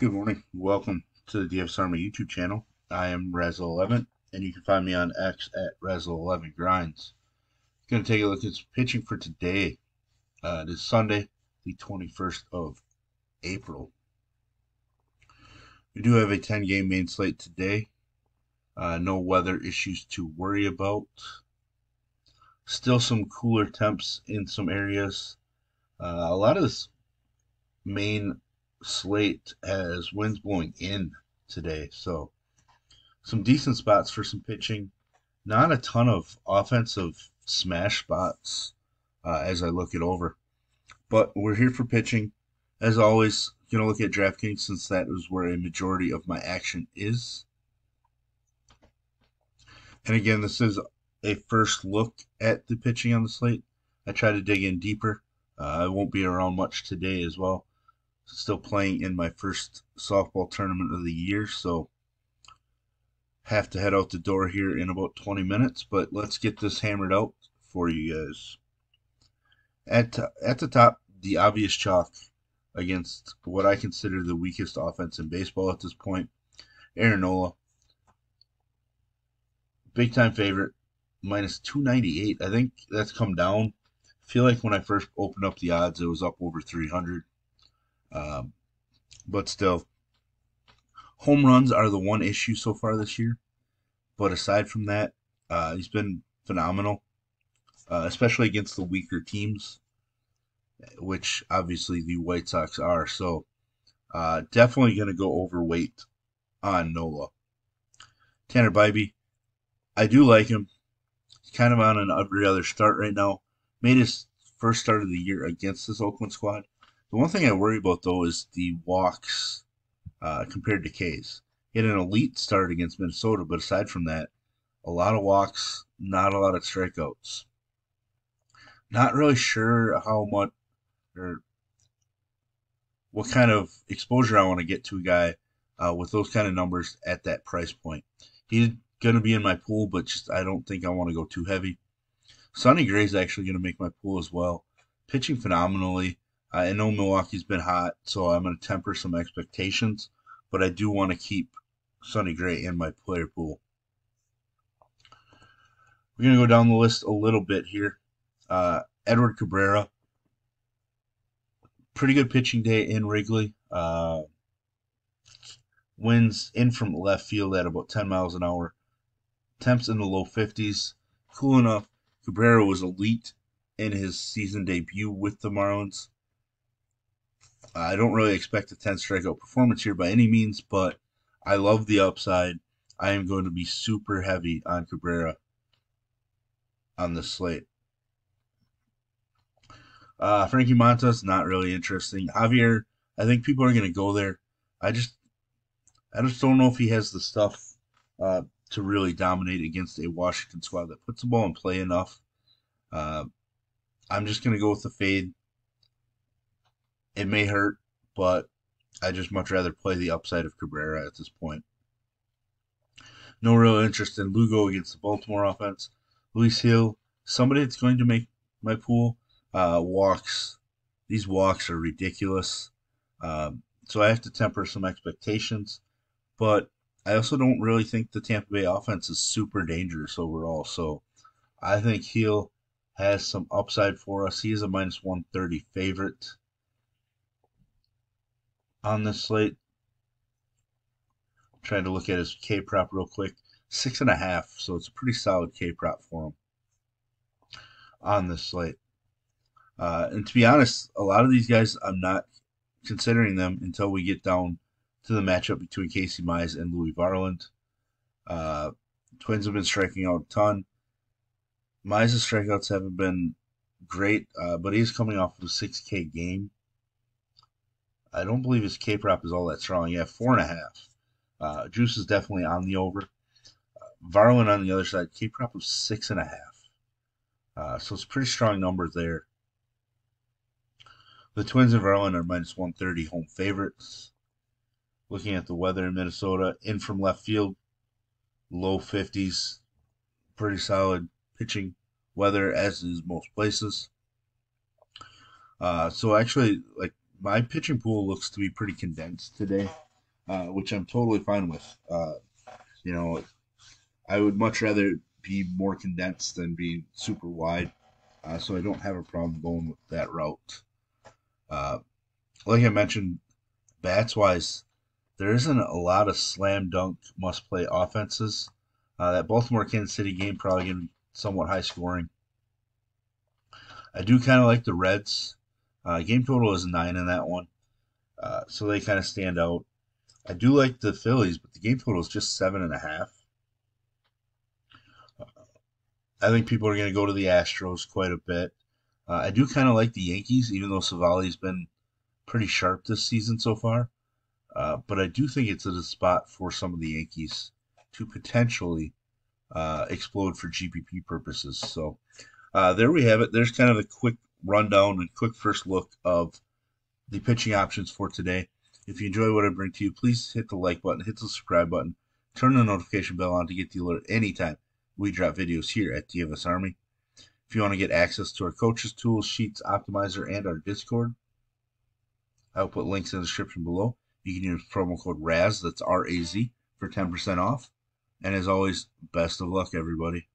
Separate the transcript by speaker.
Speaker 1: Good morning. Welcome to the DFS Army YouTube channel. I am Razzle11, and you can find me on X at Razzle11Grinds. Going to take a look at some pitching for today. It is Sunday, the 21st of April. We do have a 10-game main slate today. No weather issues to worry about. Still some cooler temps in some areas. A lot of this main slate has winds blowing in today, so some decent spots for some pitching. Not a ton of offensive smash spots as I look it over, but we're here for pitching. As always, gonna look at DraftKings since that is where a majority of my action is. And again, this is a first look at the pitching on the slate. I try to dig in deeper. I won't be around much today as well. Still playing in my first softball tournament of the year, so have to head out the door here in about 20 minutes, but let's get this hammered out for you guys. At the top, the obvious chalk against what I consider the weakest offense in baseball at this point, Aaron Nola. Big time favorite, minus 298. I think that's come down. I feel like when I first opened up the odds, it was up over 300. But still, home runs are the one issue so far this year. But aside from that, he's been phenomenal, especially against the weaker teams, which obviously the White Sox are. So definitely going to go overweight on Nola. Tanner Bybee, I do like him. He's kind of on an every other start right now. Made his first start of the year against this Oakland squad. The one thing I worry about, though, is the walks compared to K's. He had an elite start against Minnesota, but aside from that, a lot of walks, not a lot of strikeouts. Not really sure how much or what kind of exposure I want to get to a guy with those kind of numbers at that price point. He's going to be in my pool, but just I don't think I want to go too heavy. Sonny Gray's actually going to make my pool as well. Pitching phenomenally. I know Milwaukee's been hot, so I'm going to temper some expectations, but I do want to keep Sonny Gray in my player pool. We're going to go down the list a little bit here. Edward Cabrera, pretty good pitching day in Wrigley. Winds in from left field at about 10 miles an hour. Temps in the low 50s. Cool enough. Cabrera was elite in his season debut with the Marlins. I don't really expect a 10 strikeout performance here by any means, but I love the upside. I am going to be super heavy on Cabrera on this slate. Frankie Montas, not really interesting. Javier, I think people are going to go there. I just don't know if he has the stuff to really dominate against a Washington squad that puts the ball in play enough. I'm just going to go with the fade. It may hurt, but I just much rather play the upside of Cabrera at this point. No real interest in Lugo against the Baltimore offense. Luis Hill, somebody that's going to make my pool. Walks. These walks are ridiculous. So I have to temper some expectations. But I also don't really think the Tampa Bay offense is super dangerous overall. So I think Hill has some upside for us. He is a minus 130 favorite on this slate. Trying to look at his K prop real quick. 6.5, so it's a pretty solid K prop for him on this slate. And to be honest, a lot of these guys, I'm not considering them until we get down to the matchup between Casey Mize and Louis Varland. Twins have been striking out a ton. Mize's strikeouts haven't been great, but he's coming off of a 6K game. I don't believe his K prop is all that strong. Yeah, 4.5. Juice is definitely on the over. Varland on the other side, K prop of 6.5. So it's a pretty strong number there. The Twins and Varland are minus 130 home favorites. Looking at the weather in Minnesota, in from left field, low 50s. Pretty solid pitching weather, as is most places. So actually, like, my pitching pool looks to be pretty condensed today. which I'm totally fine with. You know, I would much rather be more condensed than being super wide, so I don't have a problem going with that route. Uh, like I mentioned, bats wise, there isn't a lot of slam dunk must play offenses. That Baltimore Kansas City game probably going to be somewhat high scoring. I do kind of like the Reds. Game total is 9 in that one, so they kind of stand out. I do like the Phillies, but the game total is just 7.5. I think people are going to go to the Astros quite a bit. I do kind of like the Yankees, even though Savali's been pretty sharp this season so far. But I do think it's a spot for some of the Yankees to potentially explode for GPP purposes. So there we have it. There's kind of a quick rundown and quick first look of the pitching options for today. If you enjoy what I bring to you, please hit the like button, hit the subscribe button, turn the notification bell on to get the alert anytime we drop videos here at DFS Army. If you want to get access to our coaches, tools, sheets, optimizer, and our Discord, I'll put links in the description below. You can use promo code RAZ, that's R-A-Z, for 10% off. And as always, best of luck, everybody.